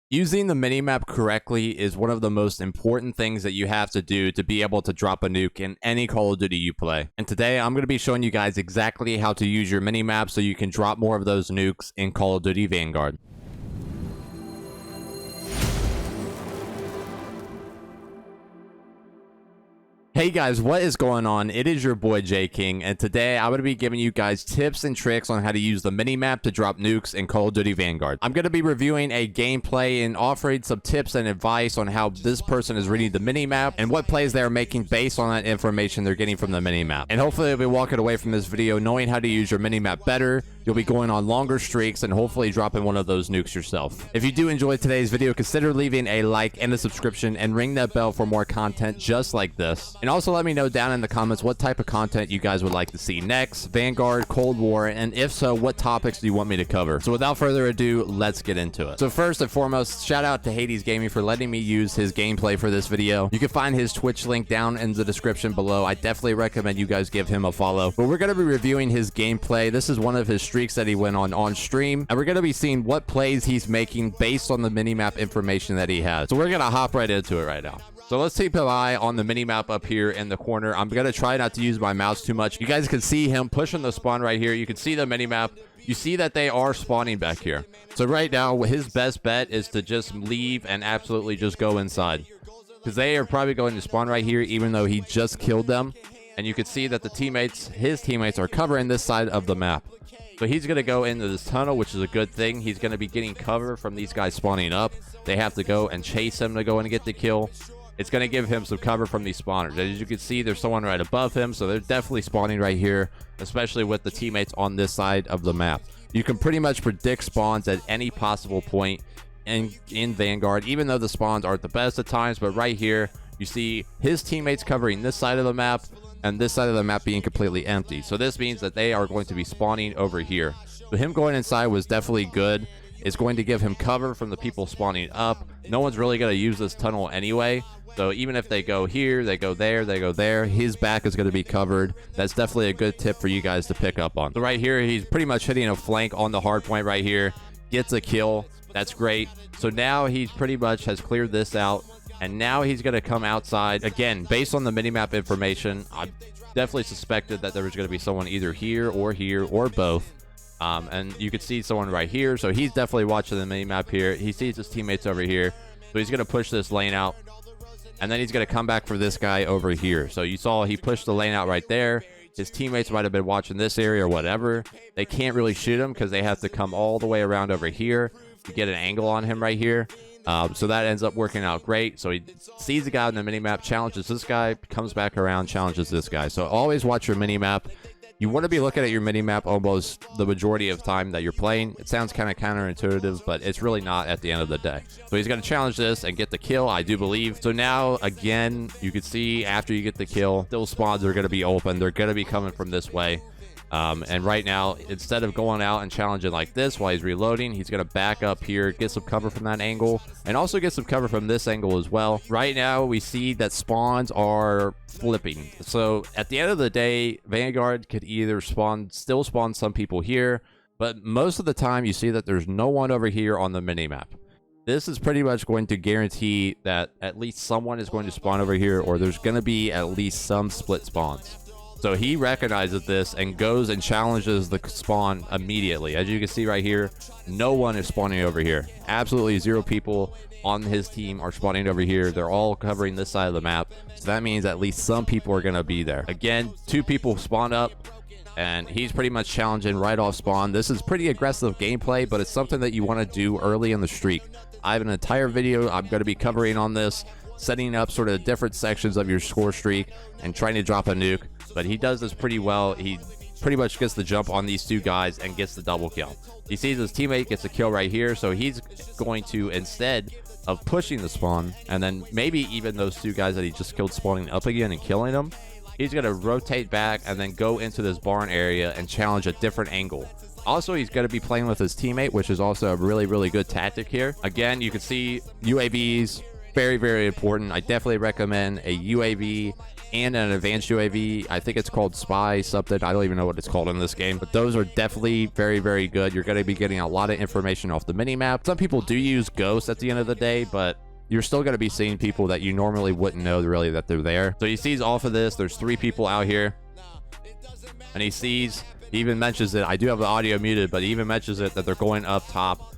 Using the minimap correctly is one of the most important things that you have to do to be able to drop a nuke in any Call of Duty you play. And today I'm going to be showing you guys exactly how to use your minimap so you can drop more of those nukes in Call of Duty Vanguard. Hey guys, what is going on? It is your boy J King, and today I'm going to be giving you guys tips and tricks on how to use the minimap to drop nukes in Call of Duty Vanguard. I'm going to be reviewing a gameplay and offering some tips and advice on how this person is reading the minimap and what plays they're making based on that information they're getting from the minimap. And hopefully you'll be walking away from this video knowing how to use your minimap better. You'll be going on longer streaks and hopefully dropping one of those nukes yourself. If you do enjoy today's video, consider leaving a like and a subscription and ring that bell for more content just like this. And also let me know down in the comments what type of content you guys would like to see next, Vanguard, Cold War, and if so, what topics do you want me to cover? So without further ado, let's get into it. So first and foremost, shout out to Hades Gaming for letting me use his gameplay for this video. You can find his Twitch link down in the description below. I definitely recommend you guys give him a follow. But we're going to be reviewing his gameplay. This is one of his streaks that he went on stream, and we're going to be seeing what plays he's making based on the minimap information that he has. So we're going to hop right into it right now. So let's keep an eye on the minimap up here in the corner. I'm going to try not to use my mouse too much. You guys can see him pushing the spawn right here. You can see the minimap. You see that they are spawning back here. So right now, his best bet is to just leave and absolutely just go inside, because they are probably going to spawn right here, even though he just killed them. And you can see that his teammates are covering this side of the map. So he's going to go into this tunnel, which is a good thing. He's going to be getting cover from these guys spawning up. They have to go and chase him to go and get the kill. It's going to give him some cover from these spawners. As you can see, there's someone right above him, so they're definitely spawning right here, especially with the teammates on this side of the map. You can pretty much predict spawns at any possible point in Vanguard, even though the spawns aren't the best at times. But right here, you see his teammates covering this side of the map, and this side of the map being completely empty. So this means that they are going to be spawning over here. So him going inside was definitely good. It's going to give him cover from the people spawning up. No one's really going to use this tunnel anyway. So even if they go here, they go there, they go there, his back is going to be covered. That's definitely a good tip for you guys to pick up on. So right here, he's pretty much hitting a flank on the hard point right here. Gets a kill. That's great. So now he's pretty much has cleared this out. And now he's going to come outside. Again, based on the minimap information, I definitely suspected that there was going to be someone either here or both. And you can see someone right here. So he's definitely watching the minimap here. He sees his teammates over here. So he's going to push this lane out. And then he's going to come back for this guy over here. So you saw he pushed the lane out right there. His teammates might have been watching this area or whatever. They can't really shoot him because they have to come all the way around over here to get an angle on him right here. So that ends up working out great. So he sees the guy on the minimap, challenges this guy, comes back around, challenges this guy. So always watch your minimap. You want to be looking at your minimap almost the majority of time that you're playing. It sounds kind of counterintuitive, but it's really not at the end of the day. So he's going to challenge this and get the kill, I do believe. So now, again, you can see after you get the kill, still spawns are going to be open. They're going to be coming from this way. And right now, instead of going out and challenging like this while he's reloading, he's going to back up here, get some cover from that angle, and also get some cover from this angle as well. Right now, we see that spawns are flipping. So at the end of the day, Vanguard could either still spawn some people here, but most of the time you see that there's no one over here on the minimap. This is pretty much going to guarantee that at least someone is going to spawn over here, or there's going to be at least some split spawns. So he recognizes this and goes and challenges the spawn immediately. As you can see right here, no one is spawning over here. Absolutely zero people on his team are spawning over here. They're all covering this side of the map. So that means at least some people are going to be there. Again, 2 people spawn up, and he's pretty much challenging right off spawn. This is pretty aggressive gameplay, but it's something that you want to do early in the streak. I have an entire video I'm going to be covering on this, setting up sort of different sections of your score streak and trying to drop a nuke. But he does this pretty well. He pretty much gets the jump on these 2 guys and gets the double kill. He sees his teammate gets a kill right here, so he's going to, instead of pushing the spawn and then maybe even those 2 guys that he just killed spawning up again and killing them, he's going to rotate back and then go into this barn area and challenge a different angle. Also, he's going to be playing with his teammate, which is also a really, really good tactic here. Again, you can see UAVs. very, very important. I definitely recommend a UAV and an advanced UAV. I think it's called Spy something. I don't even know what it's called in this game, but those are definitely very, very good. You're going to be getting a lot of information off the minimap. Some people do use ghosts at the end of the day, but you're still going to be seeing people that you normally wouldn't know really that they're there. So he sees off of this, there's 3 people out here, and he even mentions it. I do have the audio muted, but he even mentions it that they're going up top.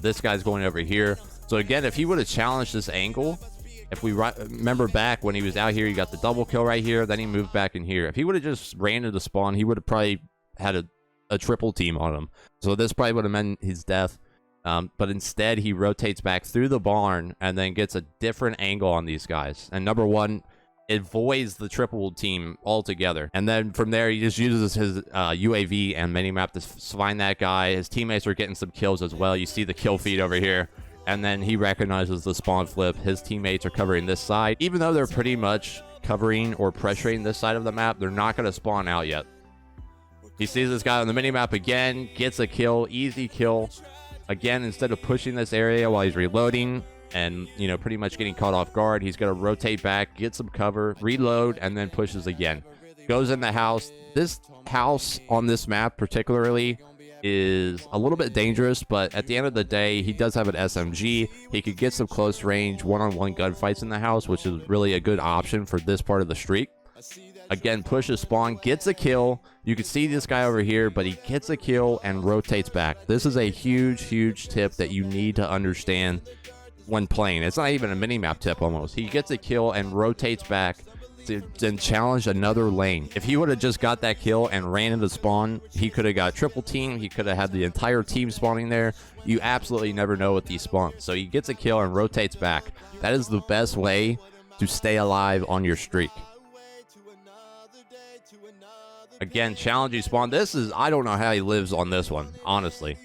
This guy's going over here. So again, if he would have challenged this angle, if we remember back when he was out here, he got the double kill right here, then he moved back in here. If he would have just ran into spawn, he would have probably had a triple team on him. So this probably would have meant his death. But instead, he rotates back through the barn and then gets a different angle on these guys. And number one, it avoids the triple team altogether. And then from there, he just uses his UAV and minimap to find that guy. His teammates are getting some kills as well. You see the kill feed over here. And then he recognizes the spawn flip. His teammates are covering this side. Even though they're pretty much covering or pressuring this side of the map, they're not going to spawn out yet. He sees this guy on the minimap again, gets a kill, easy kill. Again, instead of pushing this area while he's reloading and, you know, pretty much getting caught off guard, he's going to rotate back, get some cover, reload, and then pushes again. Goes in the house. This house on this map particularly is a little bit dangerous, but at the end of the day, he does have an SMG. He could get some close range one-on-one gunfights in the house, which is really a good option for this part of the streak. Again, pushes spawn, gets a kill. You can see this guy over here, but he gets a kill and rotates back. This is a huge, huge tip that you need to understand when playing. It's not even a mini-map tip almost. He gets a kill and rotates back to then challenge another lane. If he would have just got that kill and ran into spawn, he could have got triple team. He could have had the entire team spawning there. You absolutely never know with these spawns. So he gets a kill and rotates back. That is the best way to stay alive on your streak. Again, challenging spawn. This is, I don't know how he lives on this one, honestly.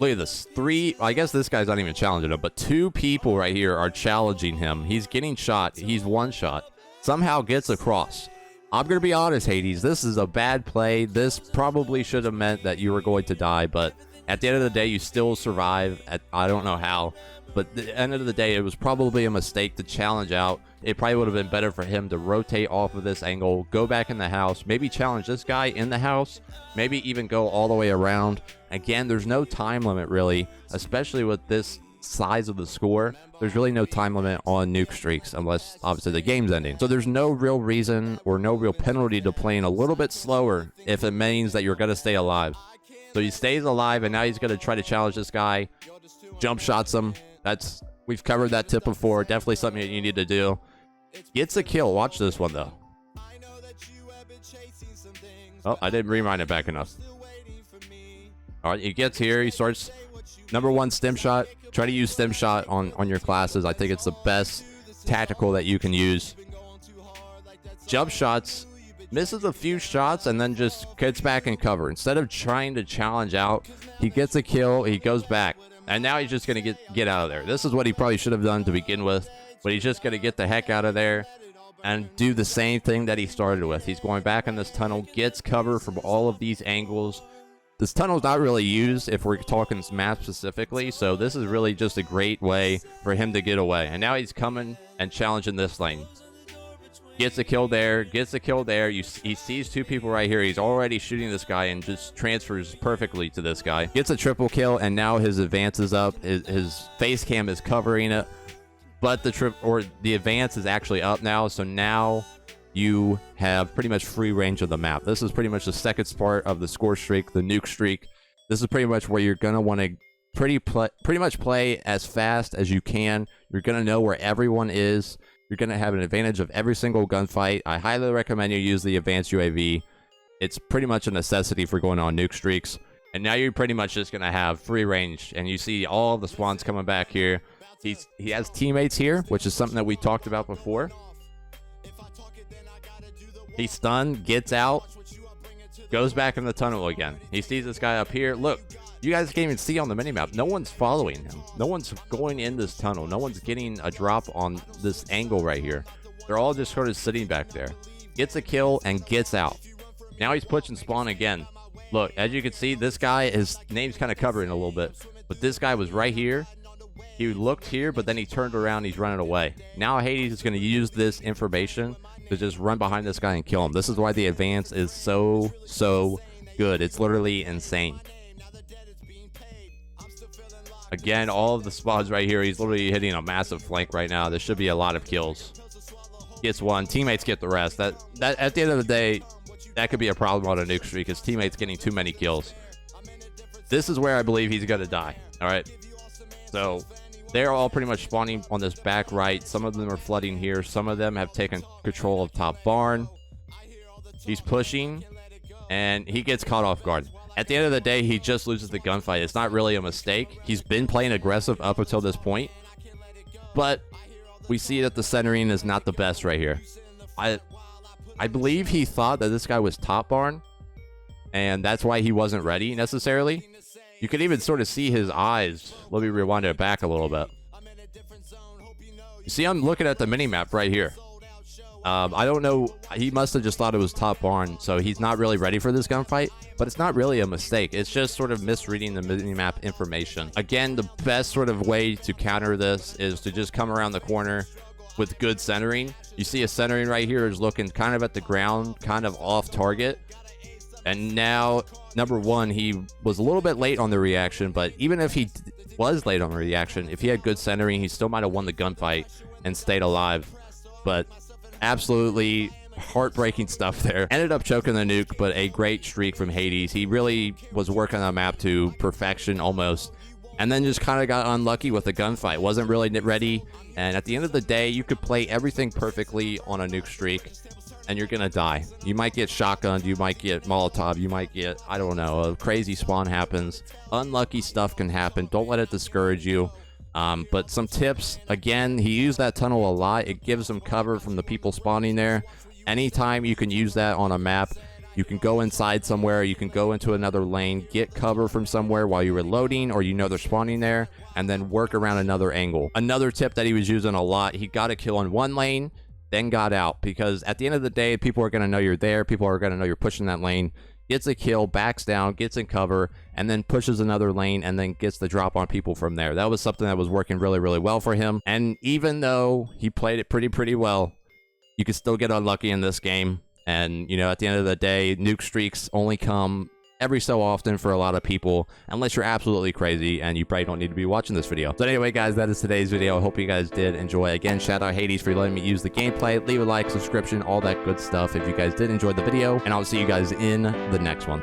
Look at this. 3, I guess this guy's not even challenging him, but 2 people right here are challenging him. He's getting shot. He's one shot. Somehow gets across. I'm going to be honest, Hades. This is a bad play. This probably should have meant that you were going to die, but at the end of the day, you still survive. I don't know how. But at the end of the day, it was probably a mistake to challenge out. It probably would have been better for him to rotate off of this angle, go back in the house, maybe challenge this guy in the house, maybe even go all the way around. Again, there's no time limit really, especially with this size of the score. There's really no time limit on nuke streaks unless obviously the game's ending. So there's no real reason or no real penalty to playing a little bit slower if it means that you're going to stay alive. So he stays alive, and now he's going to try to challenge this guy. Jump shots him. We've covered that tip before. Definitely something that you need to do. Gets a kill. Watch this one though. Oh, I didn't rewind it back enough. All right, he gets here. He starts number 1 stem shot. Try to use stem shot on your classes. I think it's the best tactical that you can use. Jump shots. Misses a few shots and then just gets back in cover. Instead of trying to challenge out, he gets a kill. He goes back. And now he's just going to get out of there. This is what he probably should have done to begin with. But he's just going to get the heck out of there and do the same thing that he started with. He's going back in this tunnel, gets cover from all of these angles. This tunnel's not really used if we're talking map specifically. So this is really just a great way for him to get away. And now he's coming and challenging this lane. Gets a kill there, gets a kill there. He sees 2 people right here. He's already shooting this guy and just transfers perfectly to this guy. Gets a triple kill, and now his advance is up. His face cam is covering it, but the advance is actually up now. So now you have pretty much free range of the map. This is pretty much the second part of the score streak, the nuke streak. This is pretty much where you're gonna want to pretty much play as fast as you can. You're gonna know where everyone is. You're going to have an advantage of every single gunfight. I highly recommend you use the advanced UAV. It's pretty much a necessity for going on nuke streaks. And now you're pretty much just going to have free range. And you see all the spawns coming back here. He has teammates here, which is something that we talked about before. He's stunned, gets out, goes back in the tunnel again. He sees this guy up here. Look, you guys can't even see on the minimap. No one's following him. No one's going in this tunnel. No one's getting a drop on this angle right here. They're all just sort of sitting back there. Gets a kill and gets out. Now he's pushing spawn again. Look, as you can see, this guy, his name's kind of covering a little bit, but this guy was right here. He looked here, but then he turned around. He's running away. Now Hades is going to use this information to just run behind this guy and kill him. This is why the advance is so good. It's literally insane. Again, all of the spawns right here. He's literally hitting a massive flank right now. There should be a lot of kills. Gets one. Teammates get the rest. That at the end of the day, that could be a problem on a nuke streak. His teammates getting too many kills. This is where I believe he's going to die. All right. So they're all pretty much spawning on this back right. Some of them are flooding here. Some of them have taken control of top barn. He's pushing, and he gets caught off guard. At the end of the day, he just loses the gunfight. It's not really a mistake. He's been playing aggressive up until this point, but we see that the centering is not the best right here. I believe he thought that this guy was top barn, and that's why he wasn't ready necessarily. You could even sort of see his eyes. Let me rewind it back a little bit. You see, I'm looking at the minimap right here. I don't know. He must have just thought it was top barn, so he's not really ready for this gunfight. But it's not really a mistake. It's just sort of misreading the minimap information. Again, the best sort of way to counter this is to just come around the corner with good centering. You see a centering right here is looking kind of at the ground, kind of off target. And now, number one, he was a little bit late on the reaction, but even if he was late on the reaction, if he had good centering, he still might have won the gunfight and stayed alive. But absolutely heartbreaking stuff there. Ended up choking the nuke, but a great streak from Hades. He really was working on the map to perfection almost, and then just kind of got unlucky with the gunfight. Wasn't really ready, and at the end of the day, you could play everything perfectly on a nuke streak, and you're gonna die. You might get shotgunned, you might get Molotov, you might get, I don't know, a crazy spawn happens. Unlucky stuff can happen. Don't let it discourage you. But some tips, again, he used that tunnel a lot. It gives him cover from the people spawning there. Anytime you can use that on a map, you can go inside somewhere, you can go into another lane, get cover from somewhere while you're reloading, or you know they're spawning there, and then work around another angle. Another tip that he was using a lot, he got a kill in one lane, then got out, because at the end of the day, people are going to know you're there, people are going to know you're pushing that lane, gets a kill, backs down, gets in cover, and then pushes another lane, and then gets the drop on people from there. That was something that was working really well for him, and even though he played it pretty well, you can still get unlucky in this game. And, you know, at the end of the day, nuke streaks only come every so often for a lot of people, unless you're absolutely crazy, and you probably don't need to be watching this video. So anyway, guys, that is today's video. I hope you guys did enjoy. Again, shout out Hades for letting me use the gameplay. Leave a like, subscription, all that good stuff if you guys did enjoy the video, and I'll see you guys in the next one.